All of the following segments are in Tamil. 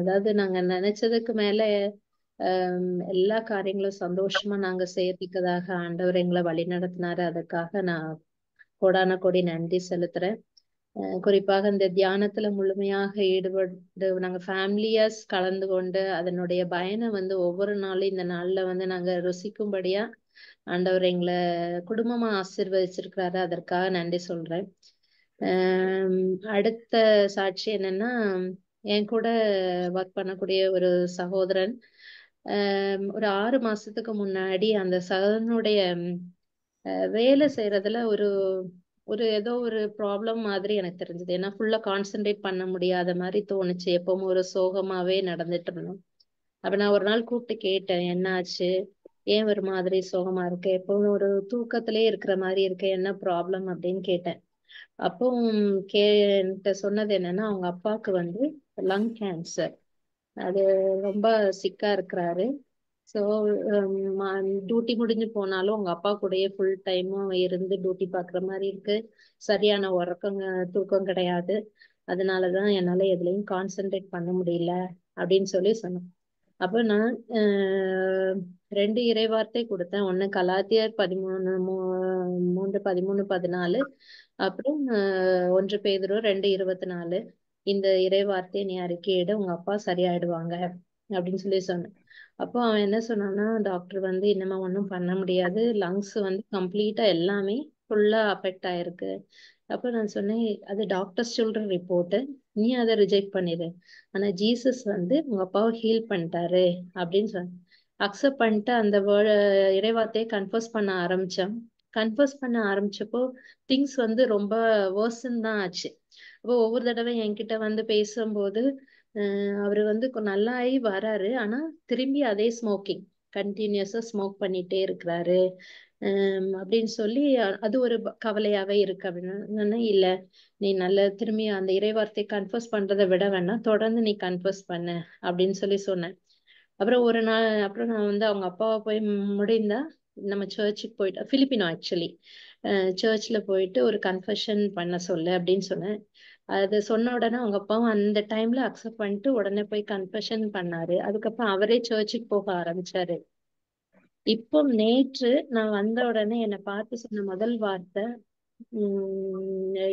அதாவது நாங்க நினைச்சதுக்கு மேல எல்லா காரியங்களும் சந்தோஷமா நாங்க செய்யறதுக்காக ஆண்டவர் எங்களை வழி நடத்தினாரு. அதுக்காக நான் கோடான கோடி நன்றி செலுத்துறேன். குறிப்பாக இந்த தியானத்துல முழுமையாக ஈடுபட்டு நாங்க ஃபேமிலியாஸ் கலந்து கொண்டு அதனுடைய பயனை வந்து ஒவ்வொரு நாளும் இந்த நாள்ல வந்து நாங்க ருசிக்கும்படியா ஆண்டவர் எங்களை குடும்பமா ஆசீர்வதிச்சிருக்கிறாரு. அதற்காக நன்றி சொல்றேன். அடுத்த சாட்சி என்னன்னா, என் கூட ஒர்க் பண்ணக்கூடிய ஒரு சகோதரன் ஒரு 6 மாசத்துக்கு முன்னாடி அந்த சகோதரனுடைய வேலை செய்யறதுல ஒரு ஒரு ஏதோ ஒரு ப்ராப்ளம் மாதிரி எனக்கு தெரிஞ்சது. ஏன்னா ஃபுல்லா கான்சென்ட்ரேட் பண்ண முடியாத மாதிரி தோணுச்சு. எப்பவும் ஒரு சோகமாவே நடந்துட்டு இருந்தோம். அப்ப நான் ஒரு நாள் கூப்பிட்டு கேட்டேன், என்ன ஆச்சு, ஏன் ஒரு மாதிரி சோகமா இருக்கு, எப்பவும் ஒரு தூக்கத்திலே இருக்கிற மாதிரி இருக்கு, என்ன ப்ராப்ளம் அப்படின்னு கேட்டேன். அப்போ என்கிட்ட சொன்னது என்னன்னா, அவங்க அப்பாவுக்கு வந்து லங் கேன்சர். அது ரொம்ப சிக்கா இருக்கிறாரு. ஸோ டியூட்டி முடிஞ்சு போனாலும் உங்க அப்பா கூடயே ஃபுல் டைமும் இருந்து டியூட்டி பார்க்குற மாதிரி இருக்கு. சரியான தூக்கம் கிடையாது. அதனாலதான் என்னால எதுலையும் கான்சென்ட்ரேட் பண்ண முடியல அப்படின்னு சொல்லி சொன்னேன். அப்போ நான் 2 இறைவார்த்தை கொடுத்தேன். ஒண்ணு கலாத்தியர் 3:13-14, அப்புறம் 1 பேதுரு 2:24. இந்த இறைவார்த்தையை நீ அறிக்கையிட உங்க அப்பா சரியாயிடுவாங்க அப்படின்னு சொல்லி சொன்னேன். அப்போ அவன் என்ன சொன்னான்னா, டாக்டர் வந்து இனிமே ஒன்றும் பண்ண முடியாது, லங்ஸ் வந்து கம்ப்ளீட்டா எல்லாமே ஃபுல்லா அஃபெக்ட் ஆயிருக்கு. அப்போ நான் சொன்னேன், அது டாக்டர்ஸ் சொல்ற ரிப்போர்ட், நீ அதை ரிஜெக்ட் பண்ணிடு, ஆனா ஜீசஸ் வந்து உங்க அப்பாவை ஹீல் பண்ணிட்டாரு அப்படின்னு சொன்னேன். அக்செப்ட் பண்ணிட்டு அந்த இறைவார்த்தையை கன்ஃபர்ஸ் பண்ண ஆரம்பிச்சோம். கன்ஃபர்ஸ் பண்ண ஆரம்பிச்சப்போ திங்ஸ் வந்து ரொம்ப வேர்சன் தான் ஆச்சு. அப்போ ஒவ்வொரு தடவை என்கிட்ட வந்து பேசும்போது அவரு வந்து நல்லாயி வராரு, ஆனா திரும்பி அதே ஸ்மோக்கிங், கண்டினியூஸா ஸ்மோக் பண்ணிட்டே இருக்கிறாரு அப்படின்னு சொல்லி அது ஒரு கவலையாவே இருக்கு அப்படின்னு. இல்ல, நீ நல்ல திரும்பி அந்த இறைவார்த்தையை கன்ஃபர்ஸ் பண்றதை விட வேணாம், தொடர்ந்து நீ கன்ஃபர்ஸ் பண்ண அப்படின்னு சொல்லி சொன்னேன். அப்புறம் ஒரு நாள் அப்புறம் நான் வந்து அவங்க அப்பாவை போய் முடிந்தா நம்ம சர்ச்சுக்கு போயிட்டு, பிலிப்பினோ ஆக்சுவலி, சர்ச்சில் போயிட்டு ஒரு கன்ஃபெஷன் பண்ண சொல்லு அப்படின்னு சொன்னேன். அது சொன்ன உடனே அவங்க அப்பாவும் அந்த டைம்ல அக்செப்ட் பண்ணிட்டு உடனே போய் கன்ஃபெஷன் பண்ணாரு. அதுக்கப்புறம் அவரே சர்ச்சுக்கு போக ஆரம்பிச்சாரு. இப்போ நேற்று நான் வந்த உடனே என்னை பார்த்து சொன்ன முதல் வார்த்தை,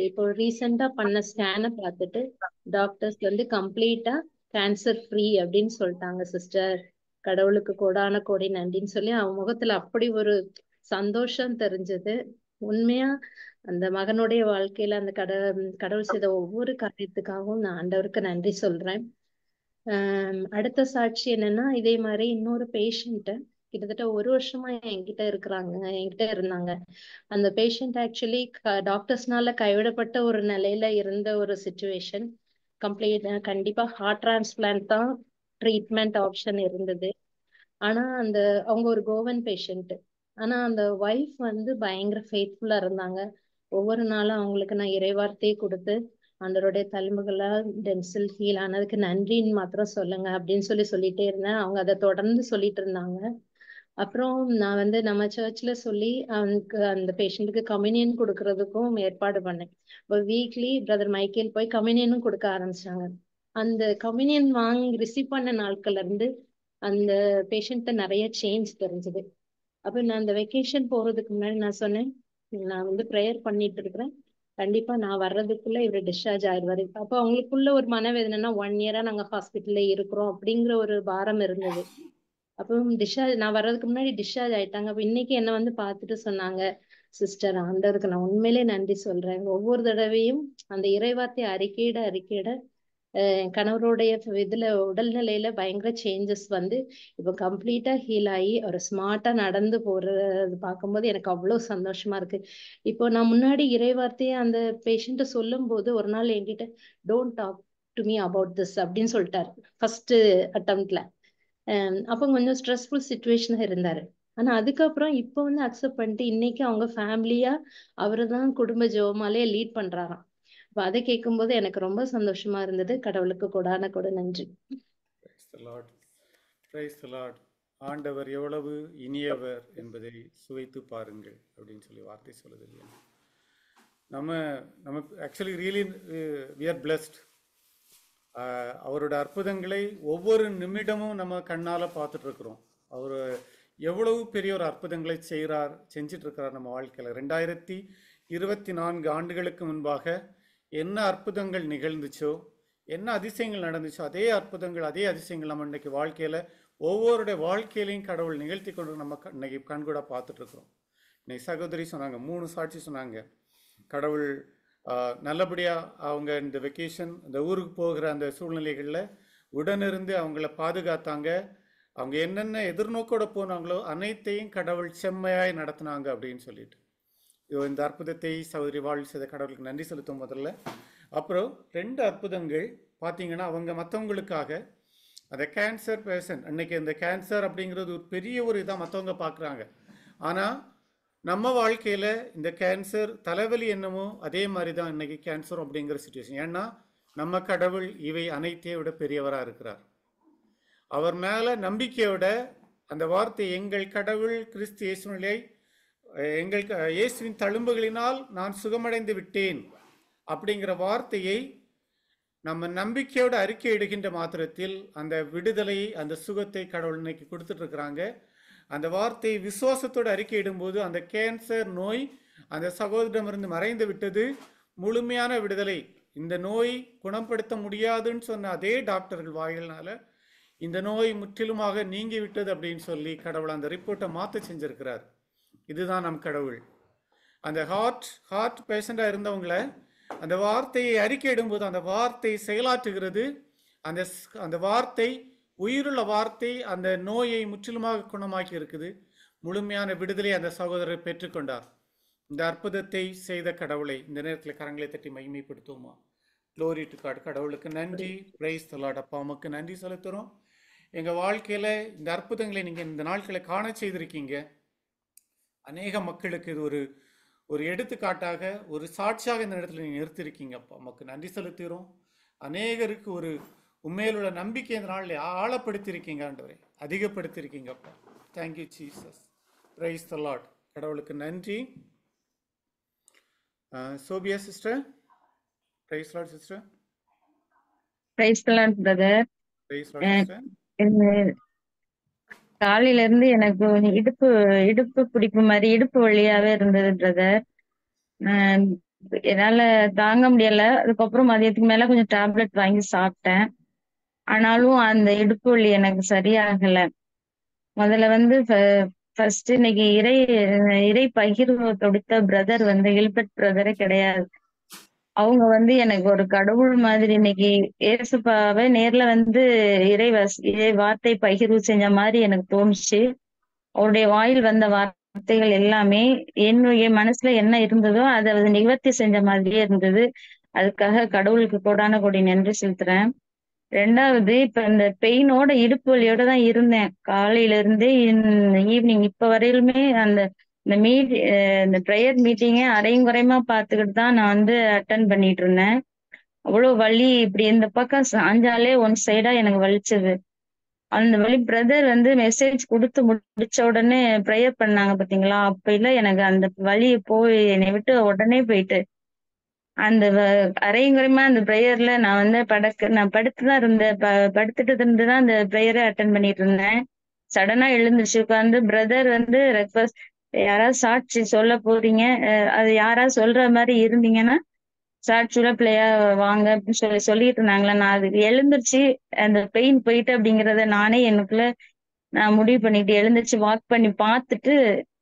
இப்போ ரீசெண்டா பண்ண ஸ்கேனை பார்த்துட்டு டாக்டர்ஸ் வந்து கம்ப்ளீட்டா கேன்சர் ஃப்ரீ அப்படின்னு சொல்லிட்டாங்க சிஸ்டர், கடவுளுக்கு கோடான கோடி நன்றின்னு சொல்லி அவன் முகத்துல அப்படி ஒரு சந்தோஷம் தெரிஞ்சது. உண்மையா அந்த மகனுடைய வாழ்க்கையில அந்த கடவுள் செய்த ஒவ்வொரு காரியத்துக்காகவும் நான் ஆண்டவருக்கு நன்றி சொல்றேன். அடுத்த சாட்சி என்னன்னா, இதே மாதிரி இன்னொரு பேஷண்ட் கிட்டத்தட்ட 1 வருஷமா என்கிட்ட இருந்தாங்க. அந்த பேஷண்ட் ஆக்சுவலி டாக்டர்ஸ்னால கைவிடப்பட்ட ஒரு நிலையில இருந்த ஒரு சிச்சுவேஷன். கண்டிப்பா ஹார்ட் டிரான்ஸ்பிளான்ட் தான் ட்ரீட்மெண்ட் ஆப்ஷன் இருந்தது. ஆனா அவங்க ஒரு கோவன் பேஷண்ட். ஆனா அந்த ஒய்ஃப் வந்து பயங்கர ஃபெய்த்ஃபுல்லா இருந்தாங்க. ஒவ்வொரு நாளும் அவங்களுக்கு நான் இறைவார்த்தையை கொடுத்து ஆண்டவருடைய தழும்புகளா டென்சில் ஹீல் ஆனதுக்கு நன்றின்னு மாத்திரம் சொல்லுங்க அப்படின்னு சொல்லிட்டே இருந்தேன். அவங்க அதை தொடர்ந்து சொல்லிட்டு இருந்தாங்க. அப்புறம் நான் வந்து நம்ம சர்ச்ல சொல்லி அவனுக்கு அந்த பேஷண்ட்டுக்கு கம்யூனியன் கொடுக்கறதுக்கும் ஏற்பாடு பண்ணேன். இப்போ வீக்லி பிரதர் மைக்கேல் போய் கம்யூனியனும் கொடுக்க ஆரம்பிச்சாங்க. அந்த கம்யூனியன் வாங்கி ரிசீவ் பண்ண நாட்கள்ல இருந்து அந்த பேஷண்ட்ட நிறைய சேஞ்ச் தெரிஞ்சது. அப்ப நான் அந்த வெக்கேஷன் போறதுக்கு முன்னாடி நான் சொன்னேன், நான் வந்து ப்ரேயர் பண்ணிட்டு இருக்கிறேன், கண்டிப்பா நான் வர்றதுக்குள்ள இவர் டிஸ்சார்ஜ் ஆயிடுவாரு. அப்போ அவங்களுக்குள்ள ஒரு மனவேதனைனா 1 இயரா நாங்க ஹாஸ்பிட்டல்ல இருக்கிறோம் அப்படிங்கிற ஒரு பாரம் இருந்தது. அப்போ நான் வர்றதுக்கு முன்னாடி டிஸ்சார்ஜ் ஆயிட்டாங்க. அப்ப இன்னைக்கு என்ன வந்து பார்த்துட்டு சொன்னாங்க, சிஸ்டர் ஆண்டவருக்கு நான் உண்மையிலே நன்றி சொல்றேன். ஒவ்வொரு தடவையும் அந்த இறைவார்த்தை அறிக்கையிட என் கணவருடைய இதுல உடல்நிலையில பயங்கர சேஞ்சஸ் வந்து இப்போ கம்ப்ளீட்டா ஹீல் ஆகி அவர் ஸ்மார்ட்டா நடந்து போறது பார்க்கும்போது எனக்கு அவ்வளவு சந்தோஷமா இருக்கு. இப்போ நான் முன்னாடி இறைவார்த்தையை அந்த பேஷண்ட்ட சொல்லும் போது ஒரு நாள் என்கிட்ட, don't talk to me about this அப்படின்னு சொல்லிட்டாரு ஃபர்ஸ்ட் அட்டம்ப்ட்ல. அப்போ கொஞ்சம் ஸ்ட்ரெஸ்ஃபுல் சுச்சுவேஷனா இருந்தாரு. ஆனா அதுக்கப்புறம் இப்போ வந்து அக்செப்ட் பண்ணிட்டு இன்னைக்கு அவங்க ஃபேமிலியா அவருதான் குடும்ப ஜெபமாலே லீட் பண்றாராம். அப்ப அதை கேட்கும்போது எனக்கு ரொம்ப சந்தோஷமா இருந்தது. கடவுளுக்கு கொடான கொடு நன்றி. ஆண்டவர் எவ்வளவு இனியவர் என்பதை சுவைத்து பாருங்கள் அப்படின்னு சொல்லி வார்த்தை சொல்லுது இல்லையா. நம்ம actually really we are blessed. அவரோட அற்புதங்களை ஒவ்வொரு நிமிடமும் நம்ம கண்ணால் பார்த்துட்டு இருக்கிறோம். அவர் எவ்வளவு பெரிய ஒரு அற்புதங்களை செஞ்சிட்டு இருக்கிறார் நம்ம வாழ்க்கையில். 2024 ஆண்டுகளுக்கு முன்பாக என்ன அற்புதங்கள் நிகழ்ந்துச்சோ, என்ன அதிசயங்கள் நடந்துச்சோ, அதே அற்புதங்கள் அதே அதிசயங்கள் நம்ம இன்னைக்கு வாழ்க்கையில் ஒவ்வொருடைய வாழ்க்கையிலையும் கடவுள் நிகழ்த்தி கொண்டு நம்ம இன்னைக்கு கண்கூட பார்த்துட்டு இருக்கிறோம். இன்னைக்கு சகோதரி சொன்னாங்க, 3 சாட்சி சொன்னாங்க. கடவுள் நல்லபடியாக அவங்க இந்த வெக்கேஷன் இந்த ஊருக்கு போகிற அந்த சூழ்நிலைகளில் உடனிருந்து அவங்கள பாதுகாத்தாங்க. அவங்க என்னென்ன எதிர்நோக்கோட போனாங்களோ அனைத்தையும் கடவுள் செம்மையாய் நடத்தினாங்க அப்படின்னு சொல்லிட்டு இந்த அற்புதத்தை சகோதரி வாழ் செய்த கடவுளுக்கு நன்றி செலுத்தும் முதல்ல. அப்புறம் 2 அற்புதங்கள் பார்த்தீங்கன்னா, அவங்க மற்றவங்களுக்காக அந்த கேன்சர் பேஷண்ட், அன்னைக்கு இந்த கேன்சர் அப்படிங்கிறது ஒரு பெரிய ஒரு இதாக மற்றவங்க பார்க்குறாங்க. ஆனால் நம்ம வாழ்க்கையில் இந்த கேன்சர் தலைவலி என்னமோ அதே மாதிரி தான் இன்னைக்கு கேன்சர் அப்படிங்கிற சுச்சுவேஷன். ஏன்னா நம்ம கடவுள் இவை அனைத்தையும் விட பெரியவராக இருக்கிறார். அவர் மேலே நம்பிக்கையோட அந்த வார்த்தை, எங்கள் கடவுள் கிறிஸ்து இயேசுவிலே எங்கள் இயேசுவின் தழும்புகளினால் நான் சுகமடைந்து விட்டேன் அப்படிங்கிற வார்த்தையை நம்ம நம்பிக்கையோட அறிக்கை இடுகின்ற மாத்திரத்தில் அந்த விடுதலையை அந்த சுகத்தை கடவுள் இன்னைக்கு கொடுத்துட்டு இருக்கிறாங்க. அந்த வார்த்தையை விசுவாசத்தோடு அறிக்கையிடும்போது அந்த கேன்சர் நோய் அந்த சகோதரமிருந்து மறைந்து விட்டது. முழுமையான விடுதலை. இந்த நோய் குணப்படுத்த முடியாதுன்னு சொன்ன அதே டாக்டர்கள் வாயில்னால இந்த நோய் முற்றிலுமாக நீங்கி விட்டது அப்படின்னு சொல்லி கடவுள் அந்த ரிப்போர்ட்டை மாற்ற செஞ்சிருக்கிறார். இதுதான் நம் கடவுள். அந்த ஹார்ட் பேஷண்டாக இருந்தவங்களை அந்த வார்த்தையை அறிக்கையிடும்போது அந்த வார்த்தை செயலாற்றுகிறது. அந்த வார்த்தை உயிருள்ள வார்த்தை அந்த நோயை முற்றிலுமாக குணமாக்கி இருக்குது. முழுமையான விடுதலை அந்த சகோதரர் பெற்றுக்கொண்டார். இந்த அற்புதத்தை செய்த கடவுளை இந்த நேரத்தில் கரங்களை தட்டி மகிமைப்படுத்துவோமா? Glory to God. கடவுளுக்கு நன்றி. Praise the Lord. அப்பா அம்மாவுக்கு நன்றி செலுத்துகிறோம். எங்கள் வாழ்க்கையில் இந்த அற்புதங்களை நீங்கள் இந்த நாட்களை காண செய்திருக்கீங்க. அநேக மக்களுக்கு இது ஒரு எடுத்துக்காட்டாக ஒரு சாட்சியாக இந்த இடத்துல நீங்கள் நிறுத்திருக்கீங்க. அப்பா அம்மாவுக்கு நன்றி செலுத்துகிறோம். அநேகருக்கு ஒரு உண்மையில் உள்ள நம்பிக்கை இந்த நாளில் ஆழப்படுத்தியிருக்கீங்க ஆண்டவரே, அதிகப்படுத்தியிருக்கீங்க அப்பா. Thank you Jesus. Praise the Lord. கடவுளுக்கு நன்றி. Sophia sister. Praise Lord sister. Praise the Lord brother. Praise Lord sister. காலையில இருந்து எனக்கு இடுப்பு பிடிப்பு மாதிரி இடுப்பு வழியாவே இருந்தது பிரதர். என்னால தாங்க முடியல. அதுக்கப்புறம் மதியத்துக்கு மேல கொஞ்சம் டேப்லெட் வாங்கி சாப்பிட்டேன். ஆனாலும் அந்த இடுப்பு வலி எனக்கு சரியாகல. முதல்ல ஃபர்ஸ்ட் இன்னைக்கு இறை பகிர்வு கொடுத்த பிரதர் கில்பர்ட் பிரதரே கிடையாது. அவங்க எனக்கு ஒரு கடவுள் மாதிரி இன்னைக்கு ஏசுப்பாவை நேர்ல இறை வார்த்தை பகிர்வு செஞ்ச மாதிரி எனக்கு தோணுச்சு. அவருடைய வாயில் வந்த வார்த்தைகள் எல்லாமே என்னுடைய மனசுல என்ன இருந்ததோ அதை நிவர்த்தி செஞ்ச மாதிரியே இருந்தது. அதுக்காக கடவுளுக்கு கோடான கோடி நன்றி செலுத்துறேன். 2வது, இப்ப இந்த பெயினோட இடுப்பு வலியோட தான் இருந்தேன் காலையில இருந்தே ஈவினிங் இப்ப வரையிலுமே. இந்த ப்ரேயர் மீட்டிங்கே அரையும் குறையுமா பார்த்துக்கிட்டு தான் நான் அட்டன் பண்ணிட்டு இருந்தேன். அவ்வளவு வலி. இப்படி இந்த பக்கம் சாஞ்சாலே ஒன் சைடா எனக்கு வலிச்சது. அந்த வலி பிரதர் மெசேஜ் கொடுத்து முடிச்ச உடனே ப்ரேயர் பண்ணாங்க பாத்தீங்களா, அப்ப இல்ல எனக்கு அந்த வலி போய் என்னை விட்டு உடனே போயிட்டு அந்த அரைங்குறையுமா அந்த ப்ரேயர்ல நான் நான் படுத்துதான் இருந்தேன். படுத்துட்டு இருந்துதான் அந்த ப்ரேயரை அட்டன் பண்ணிட்டு இருந்தேன். சடனா எழுந்துச்சு உட்காந்து பிரதர் ரெக்வஸ்ட், யாராவது சாட்சி சொல்ல போறீங்க, அது யாராவது சொல்ற மாதிரி இருந்தீங்கன்னா சாட்சியுள்ள பிள்ளையா வாங்க அப்படின்னு சொல்லிட்டு இருந்தாங்களா. நான் அதுக்கு எழுந்திருச்சு அந்த பெயின் போயிட்டு அப்படிங்கிறத நானே எனக்குள்ள நான் முடிவு பண்ணிட்டு எழுந்திருச்சு வாக் பண்ணி பார்த்துட்டு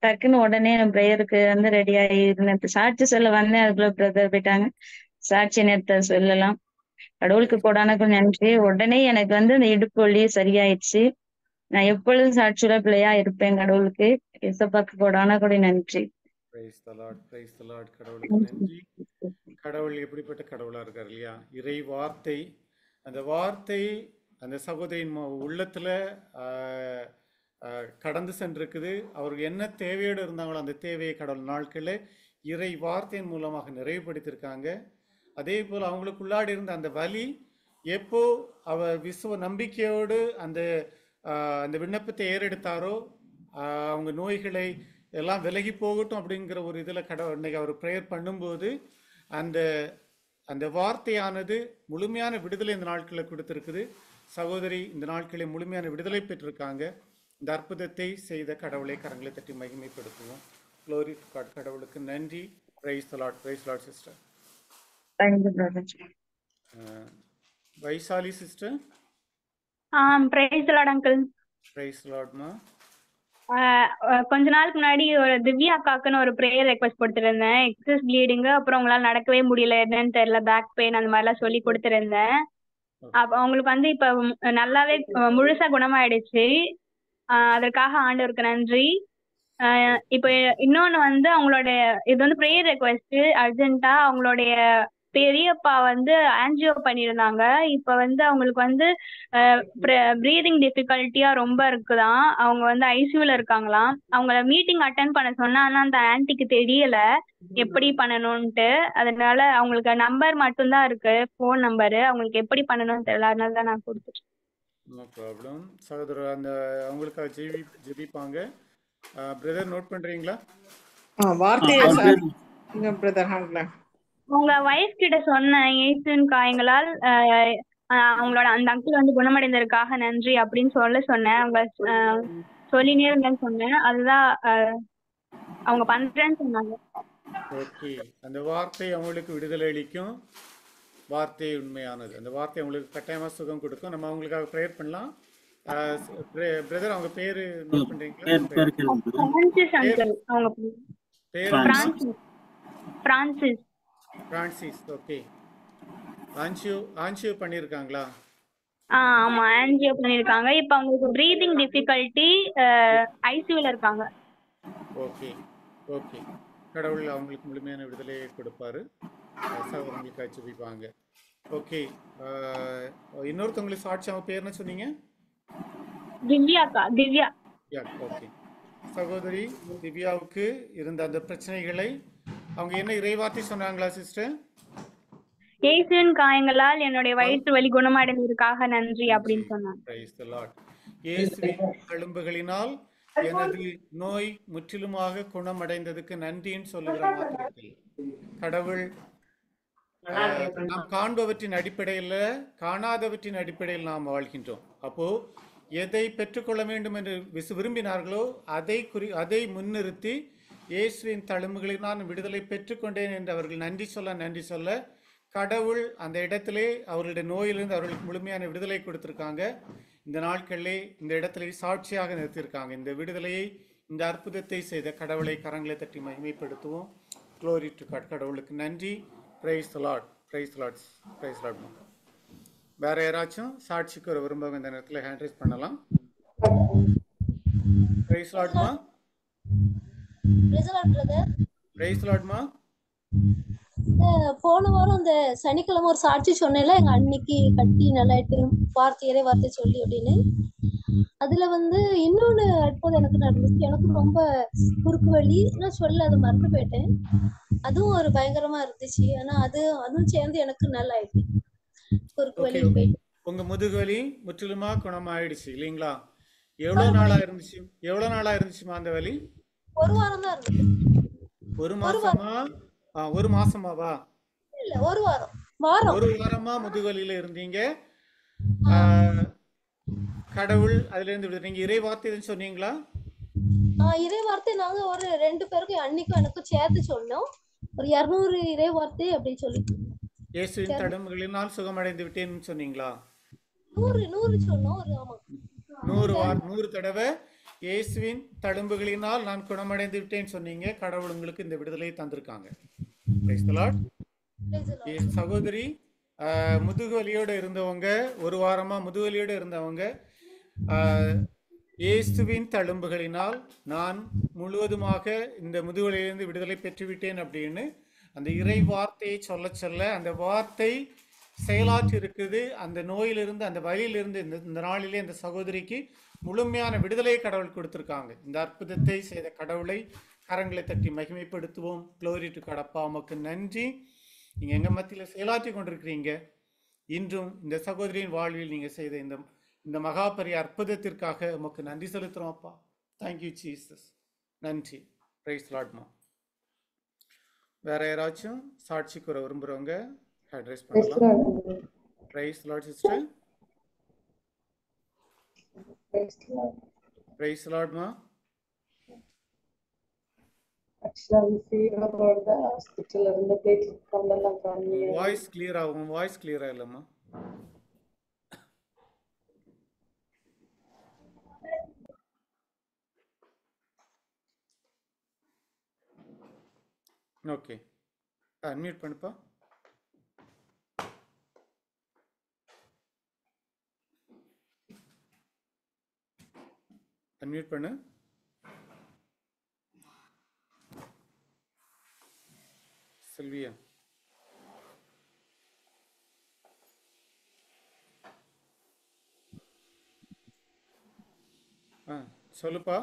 டக்குன்னு உடனே ப்ரேயருக்கு ரெடி ஆகி இருந்தேன். சாட்சி சொல்ல வந்தேன், அதுக்குள்ள பிரதர் போயிட்டாங்க. சாட்சி நேரத்தை சொல்லலாம். கடவுளுக்கு கோடான நன்றி. உடனே எனக்கு அந்த இடுப்பு வலி சரியாயிடுச்சு. நான் எப்பொழுதும் சாட்சியுள்ள பிள்ளையா இருப்பேன். கடவுளுக்கு இயேசுப்பாக்கு கோடான கோடி நன்றி. Praise the Lord. Praise the Lord. கடவுளுக்கு நன்றி. கடவுள் எப்படிப்பட்ட கடவுளா இருக்கார் இல்லையா? இறை வார்த்தை, அந்த வார்த்தை அந்த சகோதரியின் உள்ளத்துல கடந்து சென்றிருக்குது. அவருக்கு என்ன தேவையோடு இருந்தாங்களோ அந்த தேவையை கடவுள் நாட்களில் இறை வார்த்தையின் மூலமாக நிறைவுபடுத்தியிருக்காங்க. அதே போல் அவங்களுக்குள்ளாடி இருந்த அந்த வலி எப்போ அவர் நம்பிக்கையோடு அந்த விண்ணப்பத்தை ஏறெடுத்தாரோ, அவங்க நோய்களை எல்லாம் விலகி போகட்டும் அப்படிங்கிற ஒரு இதில் கடவுள் இன்னைக்கு அவர் ப்ரேயர் பண்ணும்போது அந்த அந்த வார்த்தையானது முழுமையான விடுதலை இந்த நாட்களில் கொடுத்திருக்குது. சகோதரி இந்த நாட்களில் முழுமையான விடுதலை பெற்றிருக்காங்க. இந்த அற்புதத்தை செய்த கடவுளை கரங்களை தட்டி மகிமைப்படுத்துவோம். Glory to God. கடவுளுக்கு நன்றி. Praise the Lord. Praise Lord sister. Thank you brother. Vaishali sister. Praise Lord uncle. Praise லார்ட்மா. கொஞ்ச நாளுக்கு முன்னாடி ஒரு திவ்யா அக்காக்குன்னு ஒரு ப்ரேயர் ரெக்வஸ்ட் கொடுத்துருந்தேன். எக்ஸஸ் ப்ளீடிங்கு, அப்புறம் உங்களால நடக்கவே முடியல, என்னன்னு தெரியல, பேக் பெயின் அந்த மாதிரிலாம் சொல்லி கொடுத்துருந்தேன். அப்ப அவங்களுக்கு வந்து இப்ப நல்லாவே முழுசா குணமாயிடுச்சு. அதற்காக ஆண்டவருக்கு நன்றி. இப்ப இன்னொன்னு வந்து அவங்களோட இது வந்து ப்ரேயர் ரெக்வஸ்ட் அர்ஜென்ட்டா அவங்களுடைய பெரியப்பா வந்து ஆன்ஜியோ பண்ணியிருந்தாங்க. இப்ப வந்து அவங்களுக்கு வந்து ப்ரீதிங் டிஃபிகல்ட்டியா ரொம்ப இருக்குதான். அவங்க வந்து ஐசியூல இருக்காங்களாம். அவங்கள மீட்டிங் அட்டென்ட் பண்ண சொன்னா, ஆனா அந்த ஆன்ட்டிக்கு தெரியல எப்படி பண்ணணும்ட்டு. அதனால அவங்களுக்கு நம்பர் மட்டும்தான் இருக்கு, ஃபோன் நம்பரு. அவங்களுக்கு எப்படி பண்ணணும்னு தெரியல, அதனால தான் நான் கொடுத்துட்டேன். No problem. சகோதரர் அந்த அவங்களுக்காக ஜெபிப்பாங்க. பிரதர் நோட் பண்றீங்களா? வார்த்தையை பிரதர் ஹேண்ட்ல உங்க வைஃப் கிட்ட சொன்னேன், ஏசுவின் காயங்களால் அவங்களோட அந்த அங்கிள் வந்து குணமடைந்ததற்காக நன்றி அப்படின்னு சொன்னேன். அவங்க சொல்லினே இருங்கன்னு சொன்னேன். அதுதான் அவங்க பண்றேன்னு சொன்னாங்க. ஓகே. அந்த வார்த்தை அவங்களுக்கு விடுதலை அளிக்கும். வார்த்தை உண்மையானது. அந்த வார்த்தை அவங்களுக்கு கட்டாயமா சுகம் கொடுக்கும். நம்ம அவங்களுக்காக ப்ரேயர் பண்ணலாம். பிரதர் அவங்க பேரு நோட் பண்றீங்களா? Francis uncle. அவங்க பேரு பிரான்சிஸ். பிரான்சிஸ். ஓகே. ஆன்ஜியோ பண்ணிருக்காங்களா? ஆமா, ஆன்ஜியோ பண்ணிருக்காங்க. இப்ப அவங்களுக்கு ப்ரீதிங் டிஃபிகல்ட்டி, ஐசியூல இருக்காங்க. Okay okay. கடவுள் அவங்களுக்கு முழுமையான விடுதலையை கொடுப்பாரு. சகோதரங்களுக்கு அச்சுபிப்பாங்க. ஓகே. இன்னொருத்தவங்களுக்கு சாட்சி அவங்க பேர் என்ன சொன்னீங்க? திவ்யாக்கா. திவ்யா. ஓகே. சகோதரி திவ்யாவுக்கு இருந்த அந்த பிரச்சனைகளை அவங்க என்ன இறைவார்த்தை சொன்னாங்களா சிஸ்டர்? இயேசுவின் காயங்களால் என்னுடைய வயிற்று வலி குணமடைந்ததற்காக நன்றி அப்படின்னு சொன்னாங்க. Price the Lord. இயேசுவின் தழும்புகளினால் எனது நோய் முற்றிலுமாக குணமடைந்ததுக்கு நன்றின்னு சொல்லுகிற மாத்திரத்தில் கடவுள் நாம் காண்பவற்றின் அடிப்படையில் காணாதவற்றின் அடிப்படையில் நாம் வாழ்கின்றோம். அப்போ எதை பெற்றுக்கொள்ள வேண்டும் என்று விரும்பினார்களோ அதை முன்னிறுத்தி இயேசுவின் தழும்புகளில் நான் விடுதலை பெற்றுக்கொண்டேன் என்று அவர்கள் நன்றி சொல்ல கடவுள் அந்த இடத்திலே அவர்களுடைய நோயிலிருந்து அவர்களுக்கு முழுமையான விடுதலை கொடுத்திருக்காங்க. இந்த நாட்களிலே இந்த இடத்திலே சாட்சியாக நிறுத்தியிருக்காங்க. இந்த விடுதலையை, இந்த அற்புதத்தை செய்த கடவுளை கரங்களை தட்டி மகிமைப்படுத்துவோம். Glory to God. கடவுளுக்கு நன்றி. Praise the Lord. Praise the Lord. Praise the Lord. வேற யாராச்சும் சாட்சிக்கு ஒரு விரும்பவங்க இந்த நேரத்தில் ஹேண்ட் ரைஸ் பண்ணலாம். பிரைஸ் தி லார்ட்மா. பிரைஸ் தி லார்ட்மா. போன வாரம் இந்த சனிக்கிழமை ஒரு சாட்சி சொன்னேன்ல, எங்க அன்னைக்கு கட்டி நல்லாயிட்டு வார்த்தை சொல்லி அப்படின்னு. அதுல வந்து இன்னொன்னு அற்புதம் எனக்கு நடந்துச்சு. எனக்கு ரொம்ப குறுக்கு வலி, நான் சொல்ல அதை மறந்து போயிட்டேன். அதுவும் ஒரு பயங்கரமா இருந்துச்சு. ஆனா அதுவும் சேர்ந்து எனக்கு நல்லா ஆயிடுச்சு. குறுக்கு வலி போயிட்டு உங்க முதுகு வலி முற்றிலுமா குணமாயிடுச்சு இல்லைங்களா? எவ்வளவு நாளா இருந்துச்சுமா அந்த வலி? ஒரு வாரம் தான் இருந்துச்சு. ஒரு மாசமாவா? இல்ல, ஒரு வாரமா முதுகுவலியில இருந்தீங்க. கடவுள் அதுல இருந்து விடுறீங்க. இறை வார்த்தை சொன்னீங்களா? இறை வார்த்தை நாங்க ஒரு 2 பேருக்கு அன்னைக்கும் எனக்கும் சேர்த்து சொன்னோம். ஒரு 200 இறை வார்த்தை அப்படி சொல்லி. இயேசுவின் தழும்புகளினால் சுகமடைந்து விட்டேன்னு சொன்னீங்களா? 100 சொன்னோம். ஆமா, 100 தடவை இயேசுவின் தழும்புகளினால் நான் குணமடைந்து விட்டேன்னு சொன்னீங்க. கடவுள் உங்களுக்கு இந்த விடுதலையை தந்திருக்காங்க. Price the Lord. சகோதரி முதுகுவலியோடு இருந்தவங்க, ஒரு வாரமா முதுகுவலியோடு இருந்தவங்க, இயேசுவின் தழும்புகளினால் நான் முழுவதுமாக இந்த முதுகுவலியிலிருந்து விடுதலை பெற்றுவிட்டேன் அப்படின்னு அந்த இறை வார்த்தையை சொல்ல அந்த வார்த்தை செயலாற்றி இருக்குது. அந்த நோயிலிருந்து, அந்த வலியிலிருந்து இந்த நாளிலே இந்த சகோதரிக்கு முழுமையான விடுதலையை கடவுள் கொடுத்திருக்காங்க. இந்த அற்புதத்தை செய்த கடவுளை கரங்களை தட்டி மகிமைப்படுத்துவோம். Glory to God. அப்பா உமக்கு நன்றி. நீங்க எங்க மத்தியில் செயலாற்றி கொண்டிருக்கிறீங்க. இன்றும் இந்த சகோதரியின் வாழ்வில் நீங்க செய்த இந்த மகாபரிய அற்புதத்திற்காக உமக்கு நன்றி செலுத்துறோம் அப்பா. Thank you Jesus. நன்றி. Praise the Lord. வேற யாராச்சும் சாட்சி கூற விரும்புறவங்க ஹேண்ட் ரைஸ் பண்ணலாம். Praise Lord sister. பிரைஸ் லார்ட்மா. வாய்ஸ் கிளியர் ஆகும். வாய்ஸ் கிளியரா இல்லம்மா. ஓகே, அன்மியூட் பண்ணுப்பா. அன்மியூட் பண்ணு. செல்வியா. சொல்லுப்பா.